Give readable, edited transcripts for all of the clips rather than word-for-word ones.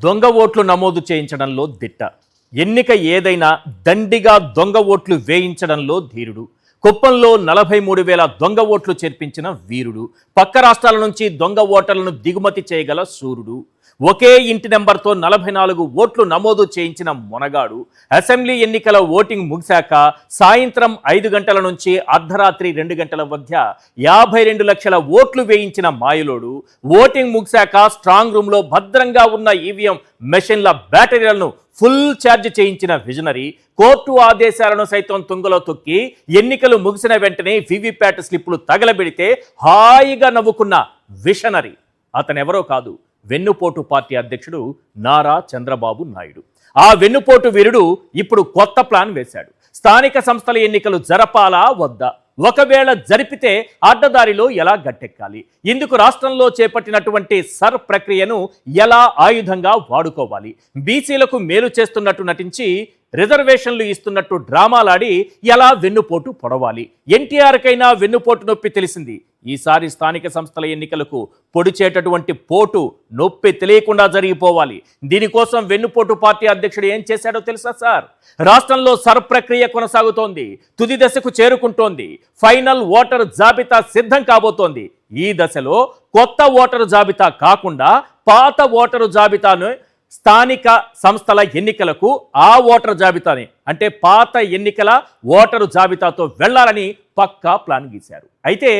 దొంగ ఓట్లు నమోదు చేయించడంలో దిట్ట. ఎన్నిక ఏదైనా దండిగా దొంగ ఓట్లు వేయించడంలో ధీరుడు. కుప్పంలో 43,000 దొంగ ఓట్లు చేర్పించిన వీరుడు. పక్క రాష్ట్రాల నుంచి దొంగ ఓటర్లను దిగుమతి చేయగల సూర్యుడు. ఒకే ఇంటి నెంబర్తో 44 ఓట్లు నమోదు చేయించిన మొనగాడు. అసెంబ్లీ ఎన్నికల ఓటింగ్ ముగిశాక సాయంత్రం 5 గంటల నుంచి అర్ధరాత్రి 2 గంటల మధ్య 52 లక్షల ఓట్లు వేయించిన మాయలోడు. ఓటింగ్ ముగిశాక స్ట్రాంగ్ రూమ్లో భద్రంగా ఉన్న ఈవీఎం మెషిన్ల బ్యాటరీలను ఫుల్ ఛార్జ్ చేయించిన విజనరీ. కోర్టు ఆదేశాలను సైతం తుంగలో తొక్కి ఎన్నికలు ముగిసిన వెంటనే వీవీప్యాట్ స్లిప్పులు తగలబెడితే హాయిగా నవ్వుకున్న విషనరీ. అతనెవరో కాదు, వెన్నుపోటు పార్టీ అధ్యక్షుడు నారా చంద్రబాబు నాయుడు. ఆ వెన్నుపోటు వీరుడు ఇప్పుడు కొత్త ప్లాన్ వేశాడు. స్థానిక సంస్థల ఎన్నికలు జరపాలా వద్దా, ఒకవేళ జరిపితే అడ్డదారిలో ఎలా గట్టెక్కాలి, ఇందుకు రాష్ట్రంలో చేపట్టినటువంటి సర్ ప్రక్రియను ఎలా ఆయుధంగా వాడుకోవాలి, బీసీలకు మేలు చేస్తున్నట్టు నటించి రిజర్వేషన్లు ఇస్తున్నట్టు డ్రామాలాడి ఎలా వెన్నుపోటు పొడవాలి. ఎన్టీఆర్కైనా వెన్నుపోటు నొప్పి తెలిసింది. ఈసారి స్థానిక సంస్థల ఎన్నికలకు పొడిచేటటువంటి పోటు నొప్పి తెలియకుండా జరిగిపోవాలి. దీనికోసం వెన్నుపోటు పార్టీ అధ్యక్షుడు ఏం చేశాడో తెలుసా సార్? రాష్ట్రంలో సర్ ప్రక్రియ కొనసాగుతోంది, తుది దశకు చేరుకుంటోంది. ఫైనల్ ఓటర్ జాబితా సిద్ధం కాబోతోంది. ఈ దశలో కొత్త ఓటరు జాబితా కాకుండా పాత ఓటరు జాబితాను స్థానిక సంస్థల ఎన్నికలకు ఆ ఓటరు జాబితాని అంటే పాత ఎన్నికల ఓటరు జాబితాతో వెళ్లాలని పక్కా ప్లాన్ గీశారు. అయితే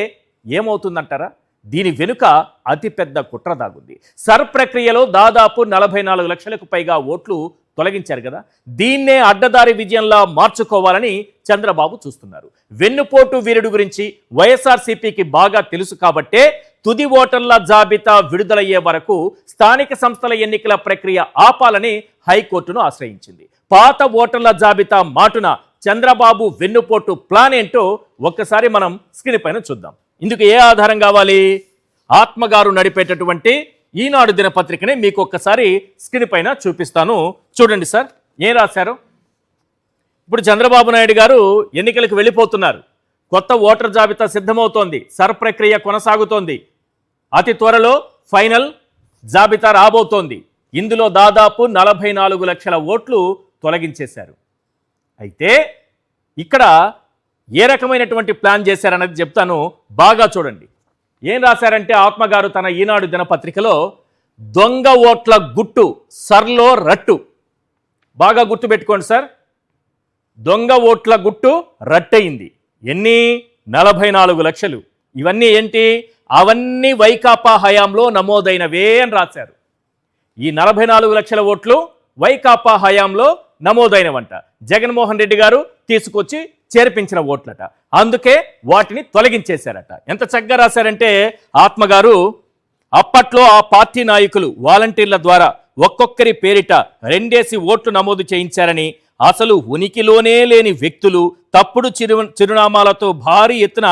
ఏమవుతుందంటారా? దీని వెనుక అతిపెద్ద కుట్ర దాగుంది. సర్ ప్రక్రియలో దాదాపు 44 లక్షలకు పైగా ఓట్లు తొలగించారు కదా, దీన్నే అడ్డదారి విజయంలా మార్చుకోవాలని చంద్రబాబు చూస్తున్నారు. వెన్నుపోటు వీరుడు గురించి వైఎస్ఆర్సీపీకి బాగా తెలుసు కాబట్టే తుది ఓటర్ల జాబితా విడుదలయ్యే వరకు స్థానిక సంస్థల ఎన్నికల ప్రక్రియ ఆపాలని హైకోర్టును ఆశ్రయించింది. పాత ఓటర్ల జాబితా మాటున చంద్రబాబు వెన్నుపోటు ప్లాన్ ఏంటో ఒక్కసారి మనం స్క్రీన్ పైన చూద్దాం. ఇందుకు ఏ ఆధారం కావాలి? ఆత్మగారు నడిపేటటువంటి ఈనాడు దినపత్రికని మీకు ఒక్కసారి స్క్రీన్ పైన చూపిస్తాను. చూడండి సార్, ఏం రాశారు. ఇప్పుడు చంద్రబాబు నాయుడు గారు ఎన్నికలకు వెళ్ళిపోతున్నారు. కొత్త ఓటర్ జాబితా సిద్ధమవుతోంది, సర్ ప్రక్రియ కొనసాగుతోంది. అతి త్వరలో ఫైనల్ జాబితా రాబోతోంది. ఇందులో దాదాపు 44 లక్షల ఓట్లు తొలగించేశారు. అయితే ఇక్కడ ఏ రకమైనటువంటి ప్లాన్ చేశారన్నది చెప్తాను, బాగా చూడండి. ఏం రాశారంటే ఆత్మగారు తన ఈనాడు దినపత్రికలో దొంగ ఓట్ల గుట్టు సర్లో రట్టు. బాగా గుర్తుపెట్టుకోండి సార్, దొంగ ఓట్ల గుట్టు రట్టయింది. ఎన్ని? 44 లక్షలు. ఇవన్నీ ఏంటి? అవన్నీ వైకాపా హయాంలో నమోదైనవే అని రాశారు. ఈ 44 లక్షల ఓట్లు వైకాపా హయాంలో నమోదైనవంట. జగన్మోహన్ రెడ్డి గారు తీసుకొచ్చి చేర్పించిన ఓట్లట. అందుకే వాటిని తొలగించేశారట. ఎంత చక్కగా రాశారంటే ఆత్మగారు, అప్పట్లో ఆ పార్టీ నాయకులు వాలంటీర్ల ద్వారా ఒక్కొక్కరి పేరిట 2 ఓట్లు నమోదు చేయించారని, అసలు ఉనికిలోనే లేని వ్యక్తులు తప్పుడు చిరునామాలతో భారీ ఎత్తున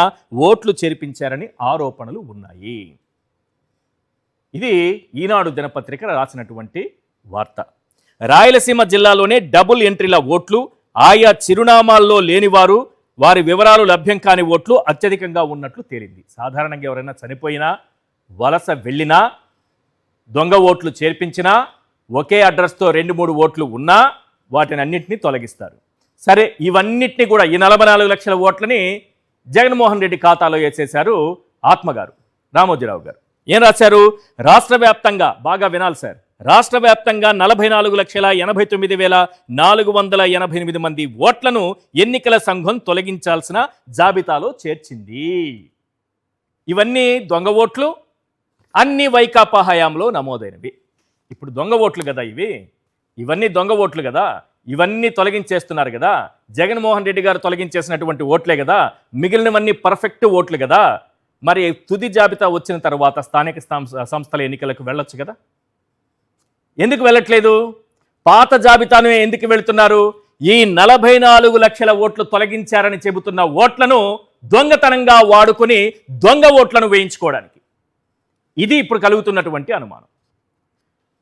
ఓట్లు చేర్పించారని ఆరోపణలు ఉన్నాయి. ఇది ఈనాడు దినపత్రిక రాసినటువంటి వార్త. రాయలసీమ జిల్లాలోనే డబుల్ ఎంట్రీల ఓట్లు, ఆయా చిరునామాల్లో లేనివారు, వారి వివరాలు లభ్యం కాని ఓట్లు అత్యధికంగా ఉన్నట్లు తేలింది. సాధారణంగా ఎవరైనా చనిపోయినా, వలస వెళ్ళినా, దొంగ ఓట్లు చేర్పించినా, ఒకే అడ్రస్తో 2-3 ఓట్లు ఉన్నా వాటిని అన్నింటినీ తొలగిస్తారు. సరే, ఇవన్నిటినీ కూడా ఈ 44 లక్షల ఓట్లని జగన్మోహన్ రెడ్డి ఖాతాలో వేసేశారు ఆత్మగారు, రామోజీరావు గారు. ఏం రాశారు? రాష్ట్ర వ్యాప్తంగా, బాగా వినాలి సార్, రాష్ట్ర వ్యాప్తంగా 44,89,488 మంది ఓట్లను ఎన్నికల సంఘం తొలగించాల్సిన జాబితాలో చేర్చింది. ఇవన్నీ దొంగ ఓట్లు, అన్ని వైకాపా హయాంలో నమోదైనవి. ఇప్పుడు దొంగ ఓట్లు కదా ఇవన్నీ దొంగ ఓట్లు కదా, ఇవన్నీ తొలగించేస్తున్నారు కదా. జగన్మోహన్ రెడ్డి గారు తొలగించేసినటువంటి ఓట్లే కదా, మిగిలినవన్నీ పర్ఫెక్ట్ ఓట్లు కదా. మరి తుది జాబితా వచ్చిన తర్వాత స్థానిక సంస్థల ఎన్నికలకు వెళ్ళొచ్చు కదా, ఎందుకు వెళ్ళట్లేదు? పాత జాబితాను ఎందుకు వెళుతున్నారు? ఈ 44 లక్షల ఓట్లు తొలగించారని చెబుతున్న ఓట్లను దొంగతనంగా వాడుకొని దొంగ ఓట్లను వేయించుకోవడానికి. ఇది ఇప్పుడు కలుగుతున్నటువంటి అనుమానం.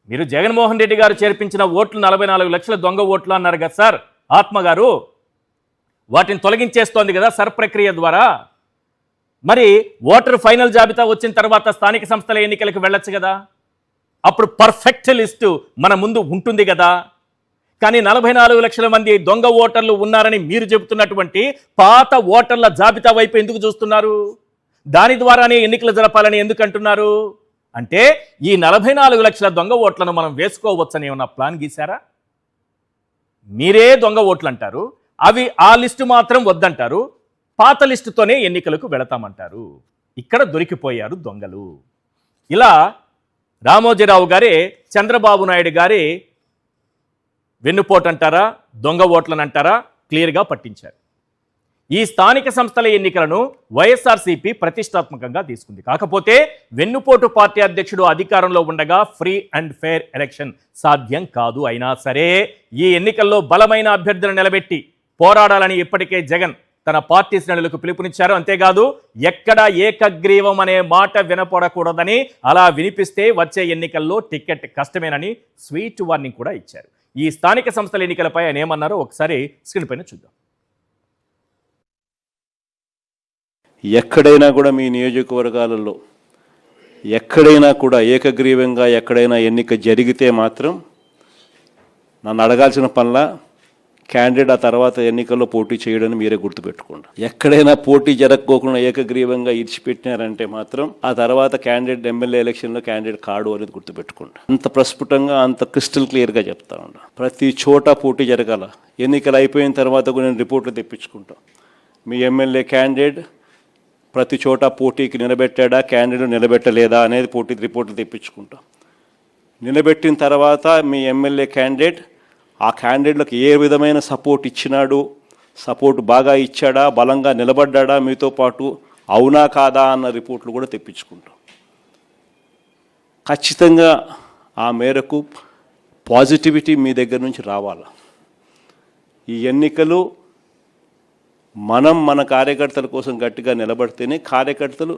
మీరు జగన్మోహన్ రెడ్డి గారు చేర్పించిన ఓట్లు 44 లక్షల దొంగ ఓట్లు అన్నారు కదా సార్ ఆత్మగారు, వాటిని తొలగించేస్తోంది కదా సర్ ప్రక్రియ ద్వారా. మరి ఓటర్ ఫైనల్ జాబితా వచ్చిన తర్వాత స్థానిక సంస్థల ఎన్నికలకు వెళ్ళొచ్చు కదా. అప్పుడు పర్ఫెక్ట్ లిస్టు మన ముందు ఉంటుంది కదా. కానీ 44 లక్షల మంది దొంగ ఓటర్లు ఉన్నారని మీరు చెబుతున్నటువంటి పాత ఓటర్ల జాబితా వైపు ఎందుకు చూస్తున్నారు? దాని ద్వారానే ఎన్నికలు జరపాలని ఎందుకు అంటున్నారు? అంటే ఈ 44 లక్షల దొంగ ఓట్లను మనం వేసుకోవచ్చని ఏమన్నా ప్లాన్ గీశారా? మీరే దొంగ ఓట్లు అంటారు, అవి ఆ లిస్టు మాత్రం వద్దంటారు, పాత లిస్టుతోనే ఎన్నికలకు వెళతామంటారు. ఇక్కడ దొరికిపోయారు దొంగలు. ఇలా రామోజీరావు గారే చంద్రబాబు నాయుడు గారి వెన్నుపోటు అంటారా, దొంగ ఓట్లను అంటారా, క్లియర్గా పట్టించారు. ఈ స్థానిక సంస్థల ఎన్నికలను వైఎస్ఆర్సీపీ ప్రతిష్టాత్మకంగా తీసుకుంది. కాకపోతే వెన్నుపోటు పార్టీ అధ్యక్షుడు అధికారంలో ఉండగా ఫ్రీ అండ్ ఫెయిర్ ఎలక్షన్ సాధ్యం కాదు. అయినా సరే ఈ ఎన్నికల్లో బలమైన అభ్యర్థులను నిలబెట్టి పోరాడాలని ఇప్పటికే జగన్ తన పార్టీ శ్రేణులకు పిలుపునిచ్చారు. అంతేకాదు ఎక్కడ ఏకగ్రీవం అనే మాట వినపడకూడదని, అలా వినిపిస్తే వచ్చే ఎన్నికల్లో టికెట్ కష్టమేనని స్వీట్ వార్నింగ్ కూడా ఇచ్చారు. ఈ స్థానిక సంస్థల ఎన్నికలపై ఆయన ఏమన్నారో ఒకసారి స్క్రీన్ పైన చూద్దాం. ఎక్కడైనా కూడా మీ నియోజకవర్గాలలో ఎక్కడైనా కూడా ఏకగ్రీవంగా ఎక్కడైనా ఎన్నిక జరిగితే మాత్రం నన్ను అడగాల్సిన పనుల క్యాండిడేట్ ఆ తర్వాత ఎన్నికల్లో పోటీ చేయడానికి మీరే గుర్తుపెట్టుకోండి. ఎక్కడైనా పోటీ జరగకోకుండా ఏకగ్రీవంగా ఇడిచిపెట్టినారంటే మాత్రం ఆ తర్వాత క్యాండిడేట్ ఎమ్మెల్యే ఎలక్షన్లో క్యాండిడేట్ కాడు అనేది గుర్తుపెట్టుకోండి. అంత ప్రస్ఫుటంగా అంత క్రిస్టల్ క్లియర్గా చెప్తా ఉన్నా. ప్రతి చోట పోటీ జరగాల. ఎన్నికలు అయిపోయిన తర్వాత కూడా నేను రిపోర్ట్లు తెప్పించుకుంటాం. మీ ఎమ్మెల్యే క్యాండిడేట్ ప్రతి చోట పోటీకి నిలబెట్టాడా, క్యాండిడేట్ నిలబెట్టలేదా అనేది పోటీ రిపోర్ట్లు తెప్పించుకుంటాం. నిలబెట్టిన తర్వాత మీ ఎమ్మెల్యే క్యాండిడేట్ ఆ క్యాండిడేట్లకు ఏ విధమైన సపోర్ట్ ఇచ్చినాడు, సపోర్ట్ బాగా ఇచ్చాడా, బలంగా నిలబడ్డా మీతో పాటు, అవునా కాదా అన్న రిపోర్ట్లు కూడా తెప్పించుకుంటాం. ఖచ్చితంగా ఆ మేరకు పాజిటివిటీ మీ దగ్గర నుంచి రావాలి. ఈ ఎన్నికలు మన కార్యకర్తల కోసం గట్టిగా నిలబడితేనే కార్యకర్తలు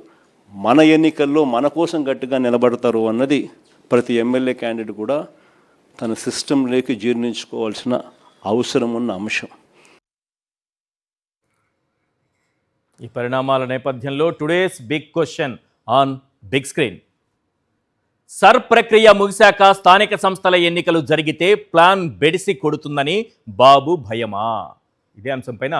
మన ఎన్నికల్లో మన కోసం గట్టిగా నిలబడతారు అన్నది ప్రతి ఎమ్మెల్యే క్యాండిడేట్ కూడా తన సిస్టంలోకి జీర్ణించుకోవాల్సిన అవసరం ఉన్న అంశం. ఈ పరిణామాల నేపథ్యంలో today's big question on big screen. SIR ప్రక్రియ ముగిశాక స్థానిక సంస్థల ఎన్నికలు జరిగితే ప్లాన్ బెడిసి కొడుతుందని బాబు భయమా? ఇదే అంశంపైన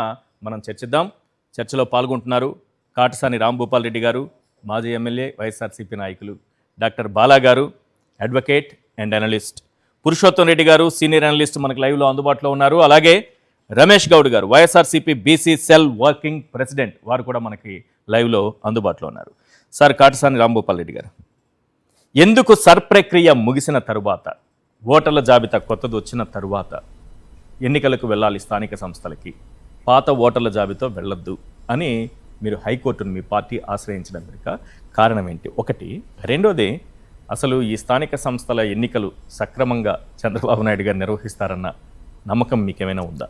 మనం చర్చిద్దాం. చర్చలో పాల్గొంటున్నారు కాటసాని రాంభూపాల్ రెడ్డి గారు, మాజీ ఎమ్మెల్యే, వైఎస్ఆర్సీపీ నాయకులు, డాక్టర్ బాలా గారు, advocate and analyst, Purushottam Reddy గారు, సీనియర్ అనలిస్ట్ మనకు లైవ్లో అందుబాటులో ఉన్నారు. అలాగే రమేష్ గౌడ్ గారు, YSRCP BC cell working president, వారు కూడా మనకి లైవ్లో అందుబాటులో ఉన్నారు. సార్ కాటసాని రాంభూపాల్ రెడ్డి గారు, ఎందుకు సర్ ప్రక్రియ ముగిసిన తరువాత, ఓటర్ల జాబితా కొత్తది వచ్చిన తరువాత ఎన్నికలకు వెళ్ళాలి స్థానిక సంస్థలకి, పాత ఓటర్ల జాబితా వెళ్ళొద్దు అని మీరు హైకోర్టును మీ పార్టీ ఆశ్రయించడం వెనుక కారణం ఏంటి? ఒకటి. రెండోది, అసలు ఈ స్థానిక సంస్థల ఎన్నికలు సక్రమంగా చంద్రబాబు నాయుడు గారు నిర్వహిస్తారన్న నమ్మకం మీకేమైనా ఉందా?